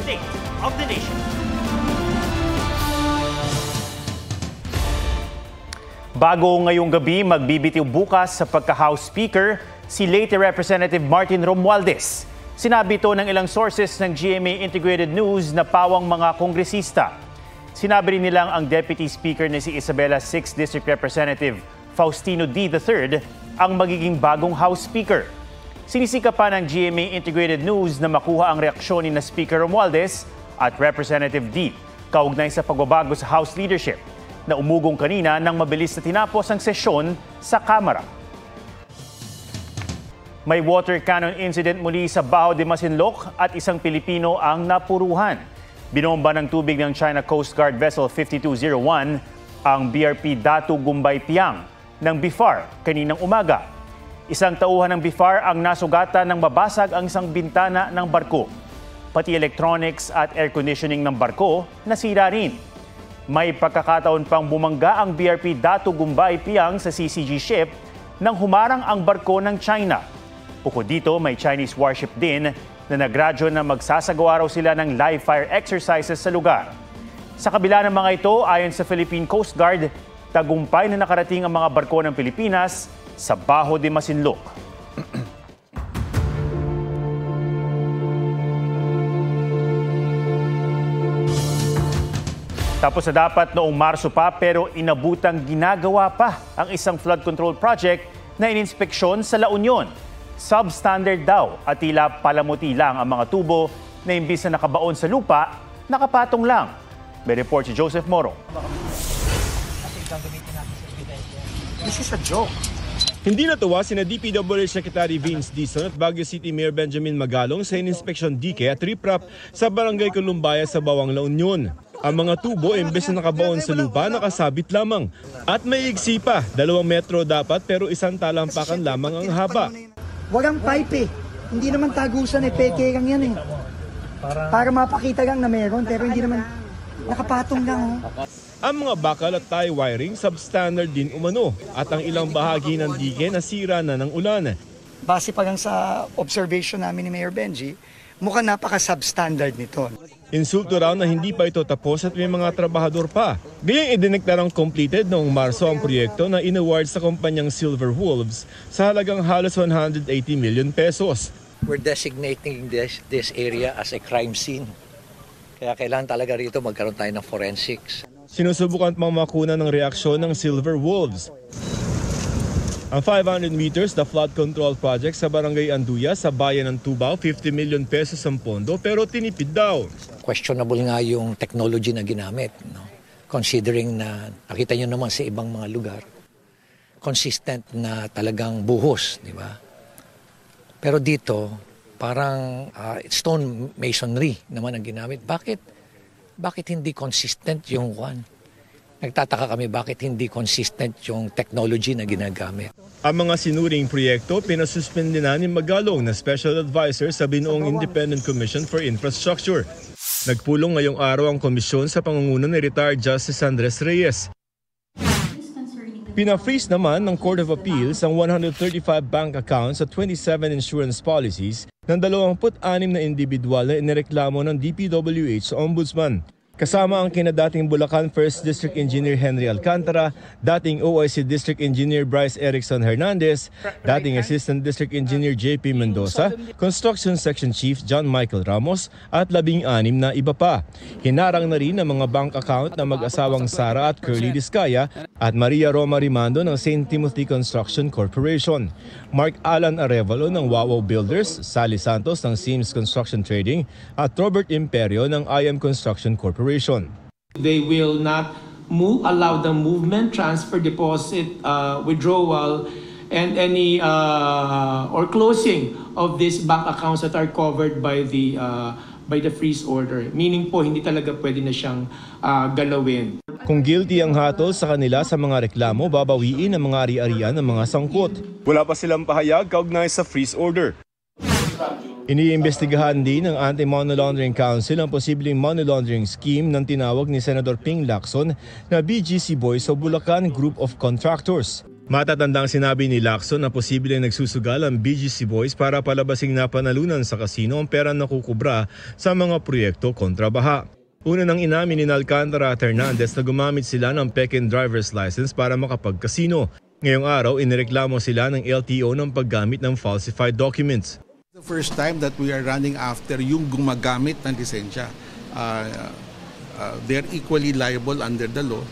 State of the Nation. Bago ngayong gabi, magbibitiw bukas sa pagka-House Speaker si Leyte Representative Martin Romualdez. Sinabi ito ng ilang sources ng GMA Integrated News na pawang mga kongresista. Sinabi rin nilang ang Deputy Speaker na si Isabela 6th District Representative Faustino D. III ang magiging bagong House Speaker. Sinisika pa ng GMA Integrated News na makuha ang reaksyon ni na Speaker Romualdez at Representative D kaugnay sa pagbabago sa House leadership na umugong kanina nang mabilis na tinapos ang sesyon sa Kamara. May water cannon incident muli sa Baho de Masinloc at isang Pilipino ang napuruhan. Binomba ng tubig ng China Coast Guard Vessel 5201 ang BRP Datu Gumbay Piang ng BIFAR kaninang umaga. Isang tauhan ng BIFAR ang nasugatan ng mabasag ang isang bintana ng barko. Pati electronics at air conditioning ng barko nasira rin. May pagkakataon pang bumangga ang BRP Datu Gumbay Piang sa CCG ship nang humarang ang barko ng China. Bukod dito, may Chinese warship din na nagradyo na magsasagawa raw sila ng live fire exercises sa lugar. Sa kabila ng mga ito, ayon sa Philippine Coast Guard, tagumpay na nakarating ang mga barko ng Pilipinas sa Baho de Masinloc. Tapos na dapat noong Marso pa pero inabutang ginagawa pa ang isang flood control project na ininspeksyon sa La Union. Substandard daw at tila palamuti lang ang mga tubo na imbis na nakabaon sa lupa, nakapatong lang. May report si Joseph Moro. This is a joke. Hindi natuwa sina DPWH Secretary Vince Dizon at Baguio City Mayor Benjamin Magalong sa ininspeksyon dike at riprap sa Barangay Columbaya sa Bawang La Union. Ang mga tubo, imbes na nakabaon sa lupa, nakasabit lamang. At may igsi pa, 2 metro dapat pero isang talampakan lamang ang haba. Walang pipe eh. Hindi naman tagusan eh, peke lang yan eh. Para mapakita lang na meron pero hindi naman nakapatong lang. Ang mga bakal at tie wiring substandard din umano at ang ilang bahagi ng dike nasira na ng ulan. Base pa lang sa observation namin ni Mayor Benji, mukhang napaka-substandard nito. Insulto raw na hindi pa ito tapos at may mga trabahador pa. Gayang idineklarang completed noong Marso ang proyekto na inaward sa kumpanyang Silver Wolves sa halagang halos 180 million pesos. We're designating this area as a crime scene. Kaya kailangan talaga rito magkaroon tayo ng forensics. Sinusubukan pang makuna ng reaksyon ng Silver Wolves. Ang 500 meters na flood control project sa Barangay Anduya sa bayan ng Tubao, 50 million pesos ang pondo pero tinipid daw. Questionable nga yung technology na ginamit. No? Considering na nakita nyo naman sa ibang mga lugar, consistent na talagang buhos, di ba? Pero dito, parang stone masonry naman ang ginamit. Bakit hindi consistent yung one? Nagtataka kami bakit hindi consistent yung technology na ginagamit. Ang mga sinuring proyekto pinasuspende na ni Magalong na Special Advisor sa binuong Independent Commission for Infrastructure. Nagpulong ngayong araw ang komisyon sa pangunguna ni retired Justice Andres Reyes. Pina-freeze naman ng Court of Appeals ang 135 bank accounts at 27 insurance policies ng 26 na individual na inireklamo ng DPWH sa Ombudsman. Kasama ang kinadating Bulacan 1st District Engineer Henry Alcantara, dating OIC District Engineer Bryce Erickson Hernandez, dating Assistant District Engineer JP Mendoza, Construction Section Chief John Michael Ramos at 16 na iba pa. Hinarang na rin ang mga bank account ng mag-asawang Sara at Curly Discaya at Maria Roma Rimando ng St. Timothy Construction Corporation, Mark Alan Arevalo ng Wawaw Builders, Sally Santos ng Sims Construction Trading at Robert Imperio ng IM Construction Corporation. They will not allow the movement, transfer, deposit, withdrawal, and any or closing of these bank accounts that are covered by the freeze order. Meaning po, hindi talaga pwede na siyang galawin. Kung guilty ang hatol sa kanila sa mga reklamo, babawiin ang mga ari-arian ng mga sangkot. Wala pa silang pahayag kaugnay sa freeze order. Iniimbestigahan din ng Anti-Money Laundering Council ang posibleng money laundering scheme ng tinawag ni Senador Ping Lacson na BGC Boys o Bulacan Group of Contractors. Matatandang sinabi ni Lacson na posibleng nagsusugal ang BGC Boys para palabasing napanalunan sa kasino ang pera na kukubra sa mga proyekto kontra baha. Una nang inamin ni Alcantara at Hernandez na gumamit sila ng peke driver's license para makapagkasino. Ngayong araw, inireklamo sila ng LTO ng paggamit ng falsified documents. The first time that we are running after yung gumagamit ng lisensya. They're equally liable under the law.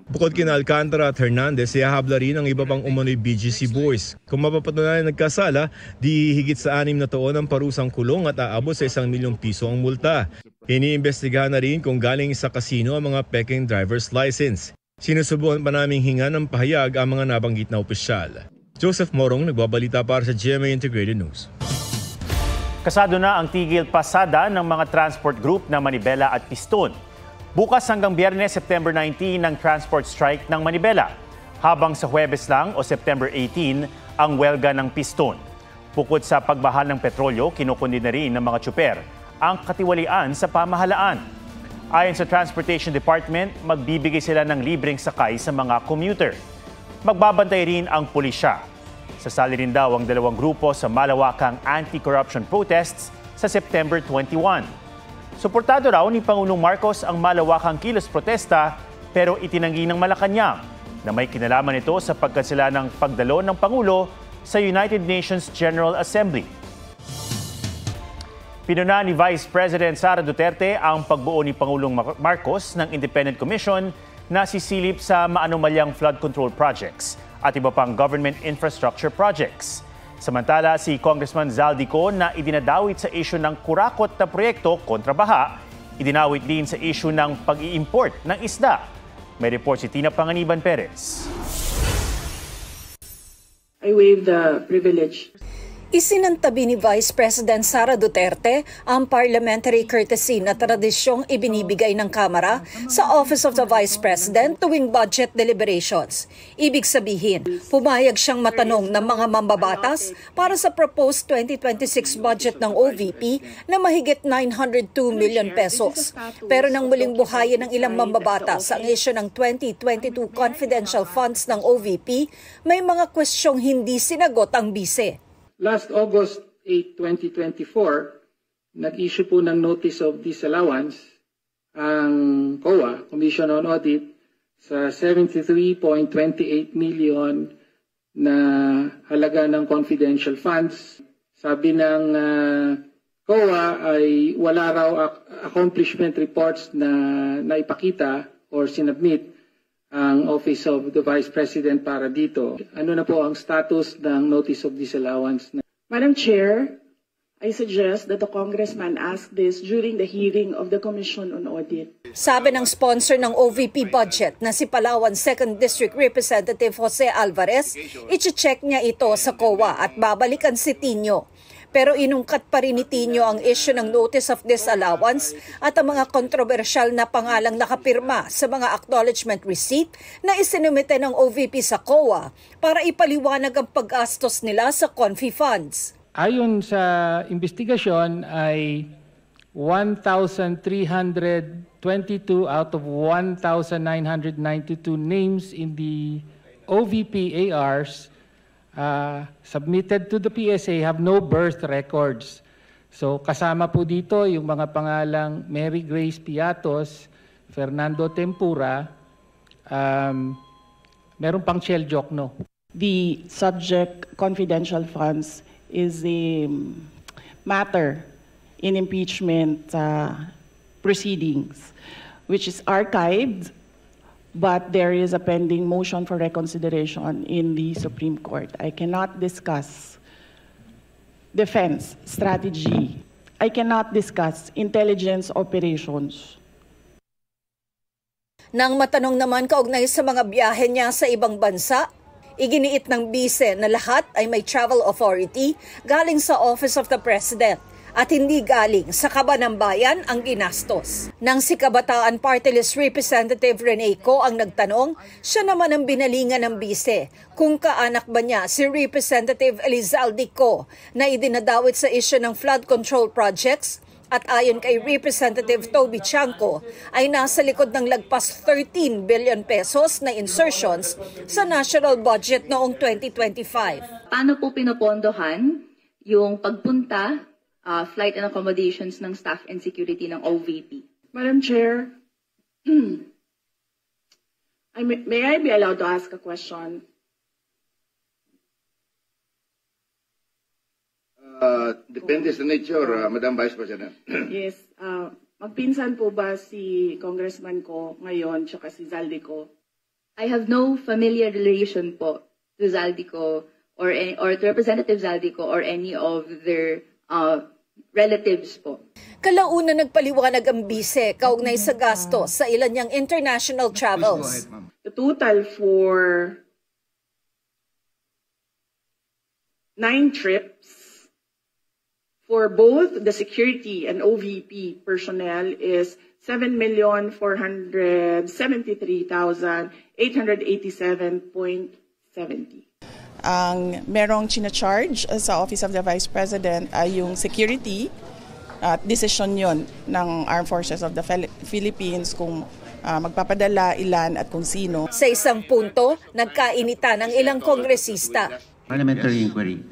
Bukod kina Alcantara at Hernandez, ihahabla rin ang iba pang umano'y BGC Boys. Kung mapapatunayan nagkasala, di higit sa 6 na taon ang parusang kulong at aabot sa 1 milyong piso ang multa. Iniimbestigahan na rin kung galing sa kasino ang mga peking driver's license. Sinusubukan pa naming hinga ng pahayag ang mga nabanggit na opisyal. Joseph Morong, nagbabalita para sa GMA Integrated News. Kasado na ang tigil pasada ng mga transport group na Manibela at Piston. Bukas hanggang Biyernes, September 19 ang transport strike ng Manibela, habang sa Huwebes lang o September 18 ang welga ng Piston. Bukod sa pagbahal ng petrolyo, kinukundi na rin ng mga tsuper ang katiwalian sa pamahalaan. Ayon sa Transportation Department, magbibigay sila ng libreng sakay sa mga commuter. Magbabantay rin ang pulisya. Sasali rin daw ang dalawang grupo sa malawakang anti-corruption protests sa September 21. Suportado raw ni Pangulong Marcos ang malawakang kilos protesta pero itinanggi ng Malacanang na may kinalaman ito sa pagkansela ng pagdalo ng Pangulo sa United Nations General Assembly. Pinuna ni Vice President Sara Duterte ang pagbuo ni Pangulong Marcos ng Independent Commission na sisilip sa maanumalyang flood control projects at iba pang government infrastructure projects. Samantala, si Congressman Zaldico na idinadawit sa isyu ng kurakot na proyekto kontra baha, idinawit din sa isyu ng pag-i-import ng isda. May report si Tina Panganiban Perez. I waive the privilege. Isinantabi ni Vice President Sara Duterte ang parliamentary courtesy na tradisyong ibinibigay ng Kamara sa Office of the Vice President tuwing budget deliberations. Ibig sabihin, pumayag siyang matanong ng mga mambabatas para sa proposed 2026 budget ng OVP na mahigit 902 million pesos. Pero nang muling buhayin ng ilang mambabatas ang issue ng 2022 confidential funds ng OVP, may mga kwestyong hindi sinagot ang bise. Last August 8, 2024, nag-issue po ng Notice of Disallowance ang COA, Commission on Audit, sa 73.28 million na halaga ng confidential funds. Sabi ng COA ay wala raw accomplishment reports na naipakita or sinubmit ang Office of the Vice President para dito. Ano na po ang status ng Notice of Disallowance? Madam Chair, I suggest that the Congressman ask this during the hearing of the Commission on Audit. Sabi ng sponsor ng OVP budget na si Palawan 2nd District Representative Jose Alvarez, i-check niya ito sa COA at babalikan si Tino. Pero inungkat pa rin ni Tino ang issue ng Notice of Disallowance at ang mga kontrobersyal na pangalang nakapirma sa mga acknowledgement receipt na isinumite ng OVP sa COA para ipaliwanag ang paggastos nila sa Confi funds. Ayon sa investigasyon ay 1,322 out of 1,992 names in the OVP ARs submitted to the PSA have no birth records. So kasama po dito yung mga pangalang Mary Grace Piatos, Fernando Tempura, meron pang Chel Jokno. The subject confidential funds is a matter in impeachment proceedings, which is archived, but there is a pending motion for reconsideration in the Supreme Court. I cannot discuss defense strategy. I cannot discuss intelligence operations. Nang matanong naman kaugnay sa mga biyahe niya sa ibang bansa, iginiit ng bise na lahat ay may travel authority galing sa Office of the President at hindi galing sa Kaba ng Bayan ang ginastos. Nang si Kabataan Party List Representative Rene Co ang nagtanong, siya naman ang binalingan ng bise kung kaanak ba niya si Representative Elizalde Co na idinadawit sa issue ng flood control projects At ayon kay Representative Toby Chanco, ay nasa likod ng lagpas 13 billion pesos na insertions sa national budget noong 2025. Paano po pinopondohan yung pagpunta, flight and accommodations ng staff and security ng OVP? Madam Chair, may I be allowed to ask a question? Depende sa nature, Madam Vice President. Yes. Magpinsan po ba si Congressman ko ngayon tsaka si Zaldico? I have no familiar relation po to Zaldico or to Representative Zaldico or any of their relatives po. Kalauna nagpaliwanag ang bise kaugnay sa gasto sa ilan niyang international travels. The total for 9 trips for both the security and OVP personnel is 7,473,887.70. Ang merong china-charge sa Office of the Vice President ay yung security at decision yon ng Armed Forces of the Philippines kung magpapadala, ilan at kung sino. Sa isang punto, nagkainitan ang ilang kongresista. Parliamentary inquiry.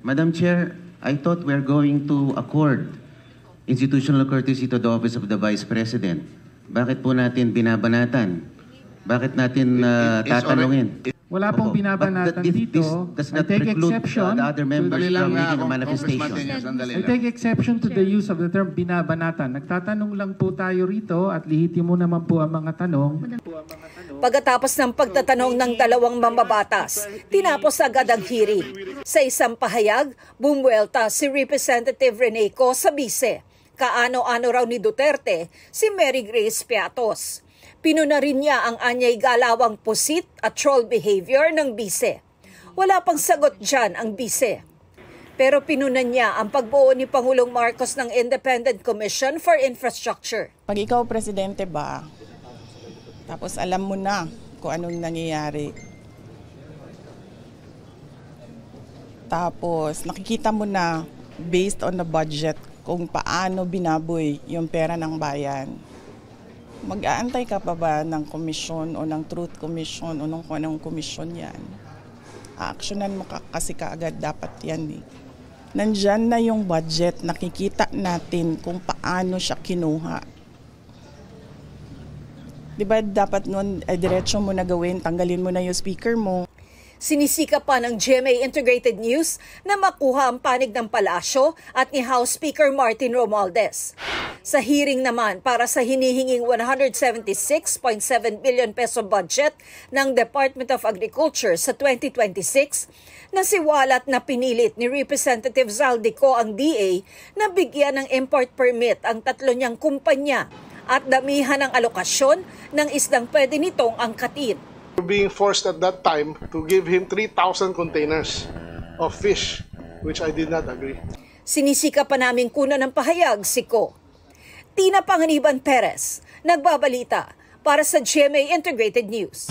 Madam Chair, I thought we're going to accord institutional courtesy to the Office of the Vice President. Bakit po natin binabanatan? Bakit natin tatanungin? Wala pong binabanatan dito. I take exception the other members from making a manifestation. I take exception to the use of the term binabanatan. Nagtatanong lang po tayo rito at lihitimo naman po ang mga tanong. Pagkatapos ng pagtatanong ng dalawang mambabatas, tinapos agad ang hearing. Sa isang pahayag, bumuelta si Representative Rene Co sa bise. Kaano-ano raw ni Duterte si Mary Grace Piatos. Pinuna rin niya ang anyay galawang pusit at troll behavior ng bise. Wala pang sagot dyan ang bise. Pero pinuna niya ang pagbuo ni Pangulong Marcos ng Independent Commission for Infrastructure. Pag ikaw presidente ba, tapos alam mo na kung anong nangyayari. Tapos nakikita mo na based on the budget kung paano binaboy yung pera ng bayan. Mag-aantay ka pa ba ng komisyon o ng Truth Commission o ng kung anong komisyon yan? A-actionan mo kasi kaagad dapat yan eh. Nandyan na yung budget, nakikita natin kung paano siya kinuha. Diba dapat nun, diretso mo na gawin, tanggalin mo na yung speaker mo. Sinisika pa ng GMA Integrated News na makuha ang panig ng palasyo at ni House Speaker Martin Romualdez. Sa hearing naman para sa hinihinging 176.7 billion peso budget ng Department of Agriculture sa 2026, nasiwalat na pinilit ni Representative Zaldico ang DA na bigyan ng import permit ang tatlo niyang kumpanya at damihan ng alokasyon ng isdang pwede nitong angkatin. Being forced at that time to give him 3,000 containers of fish, which I did not agree. Sinisika pa namin kuna ng pahayag si Co. Tina Panganiban Perez, nagbabalita para sa GMA Integrated News.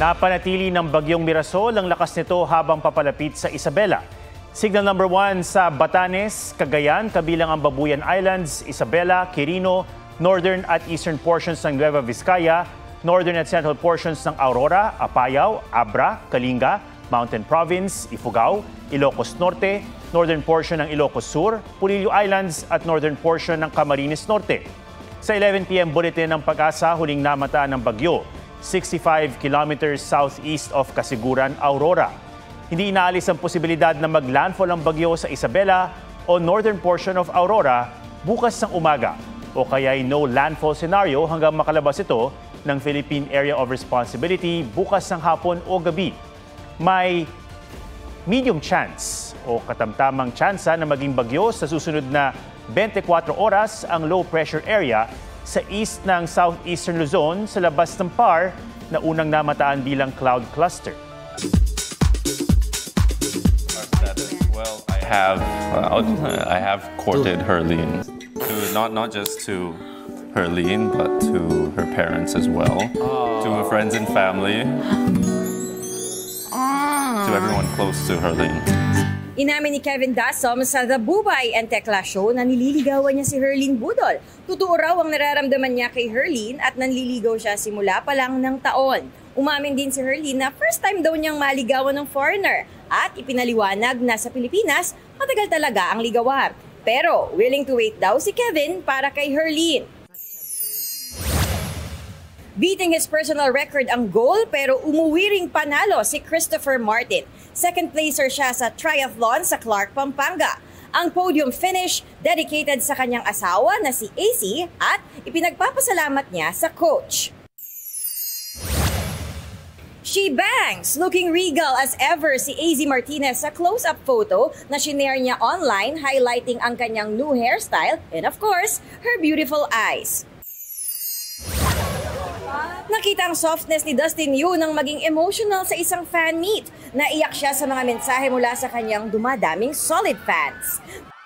Napanatili ng bagyong Mirasol ang lakas nito habang papalapit sa Isabela. Signal number 1 sa Batanes, Cagayan, kabilang ang Babuyan Islands, Isabela, Quirino, northern at eastern portions ng Nueva Vizcaya, northern at central portions ng Aurora, Apayao, Abra, Kalinga, Mountain Province, Ifugao, Ilocos Norte, northern portion ng Ilocos Sur, Pulilio Islands at northern portion ng Camarines Norte. Sa 11 p.m. bulletin ng Pag-asa, huling namataan ng bagyo, 65 kilometers southeast of Kasiguran, Aurora. Hindi inaalis ang posibilidad na maglandfall ang bagyo sa Isabela o northern portion of Aurora bukas ng umaga o kaya'y no landfall scenario hanggang makalabas ito ng Philippine Area of Responsibility bukas ng hapon o gabi. May medium chance o katamtamang tsansa na maging bagyo sa susunod na 24 oras ang low pressure area sa east ng southeastern Luzon sa labas ng PAR na unang namataan bilang cloud cluster. Well, I have courted Herlene. Not just to Herlene, but to her parents as well, to her friends and family, to everyone close to Herlene. Inamin ni Kevin Dassom sa The Bubay and Tekla Show na nililigawan niya si Herlene Budol. Totoo raw ang nararamdaman niya kay Herlene at nanliligaw siya simula pa lang ng taon. Umamin din si Herlene na first time daw niyang maligawan ng foreigner at ipinaliwanag na sa Pilipinas matagal talaga ang ligawan. Pero willing to wait daw si Kevin para kay Herlene. Beating his personal record ang goal pero umuwi ring panalo si Christopher Martin. Second placer siya sa triathlon sa Clark, Pampanga. Ang podium finish dedicated sa kanyang asawa na si AC at ipinagpapasalamat niya sa coach. She bangs! Looking regal as ever si AZ Martinez sa close-up photo na shinare niya online highlighting ang kanyang new hairstyle and of course, her beautiful eyes. Nakita ang softness ni Dustin Yu nang maging emotional sa isang fan meet. Naiyak siya sa mga mensahe mula sa kanyang dumadaming solid fans.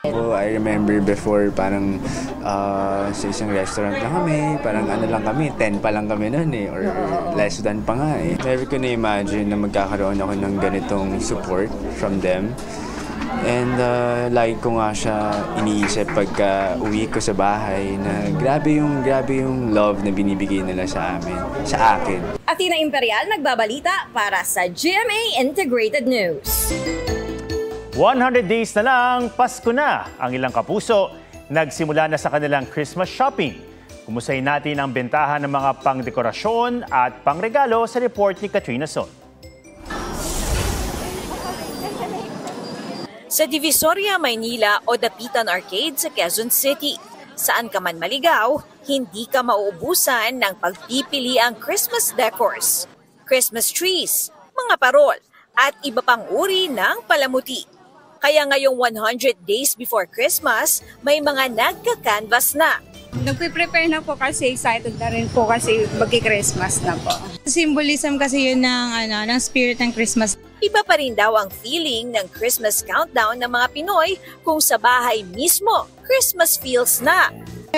I remember before parang sa isang restaurant lang kami, parang ano lang kami, 10 pa lang kami noon or less than pa nga eh. Never ko na-imagine na magkakaroon ako ng ganitong support from them. And like ko nga siya iniisip pagka uwi ko sa bahay na grabe yung love na binibigay nila sa akin. Athena Imperial nagbabalita para sa GMA Integrated News. 100 days na lang, Pasko na. Ang ilang kapuso nagsimula na sa kanilang Christmas shopping. Kumustahin natin ang bentahan ng mga pangdekorasyon at pangregalo sa report ni Katrina Son. Sa Divisoria, Maynila o Dapitan Arcade sa Quezon City. Saan ka man maligaw, hindi ka mauubusan ng pagpipili ang Christmas decors, Christmas trees, mga parol, at iba pang uri ng palamuti. Kaya ngayong 100 days before Christmas, may mga nagka-canvas na. Nagpe-prepare na po kasi excited na rin po kasi magki-Christmas na po. Symbolism kasi yun ng spirit ng Christmas. Iba pa rin daw ang feeling ng Christmas countdown ng mga Pinoy kung sa bahay mismo, Christmas feels na.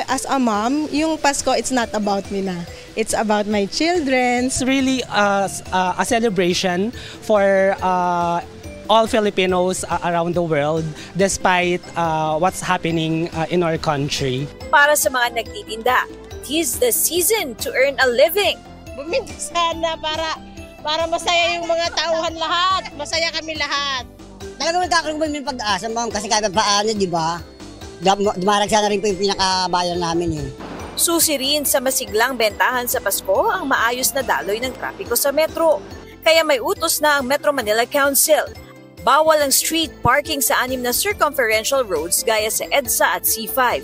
As a mom, yung Pasko, it's not about me na. It's about my children. It's really a celebration for all Filipinos around the world despite what's happening in our country. Para sa mga nagtitinda, tis the season to earn a living. Buminti sana para masaya yung mga tauhan lahat. Masaya kami lahat. Talagang magkakaroon kami ng pag-asa, ma'am, kasi kahit paano, di ba? Dumaragsa na rin po yung pinakabayan namin. Susi rin sa masiglang bentahan sa Pasko ang maayos na daloy ng trapiko sa metro. Kaya may utos na ang Metro Manila Council. Bawal ang street parking sa 6 na circumferential roads gaya sa EDSA at C5.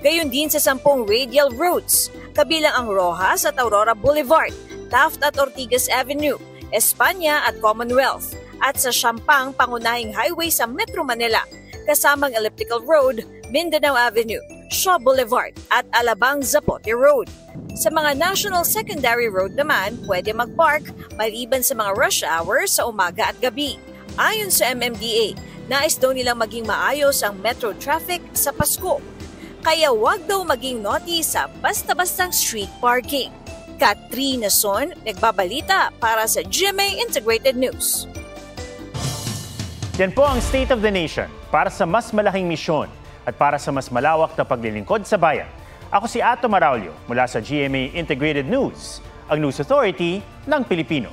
Gayon din sa 10 radial roads, kabilang ang Rojas at Aurora Boulevard, Taft at Ortigas Avenue, Espanya at Commonwealth, at sa Siampang pangunahing highway sa Metro Manila, kasamang Elliptical Road, Mindanao Avenue, Shaw Boulevard at Alabang Zapote Road. Sa mga National Secondary Road naman, pwede mag-park maliban sa mga rush hours sa umaga at gabi. Ayon sa MMDA, nais daw nilang maging maayos ang metro traffic sa Pasko. Kaya wag daw maging naughty sa basta-bastang street parking. Katrina Son, nagbabalita para sa GMA Integrated News. Yan po ang State of the Nation para sa mas malaking misyon at para sa mas malawak na paglilingkod sa bayan. Ako si Ato Maraulio mula sa GMA Integrated News, ang News Authority ng Pilipino.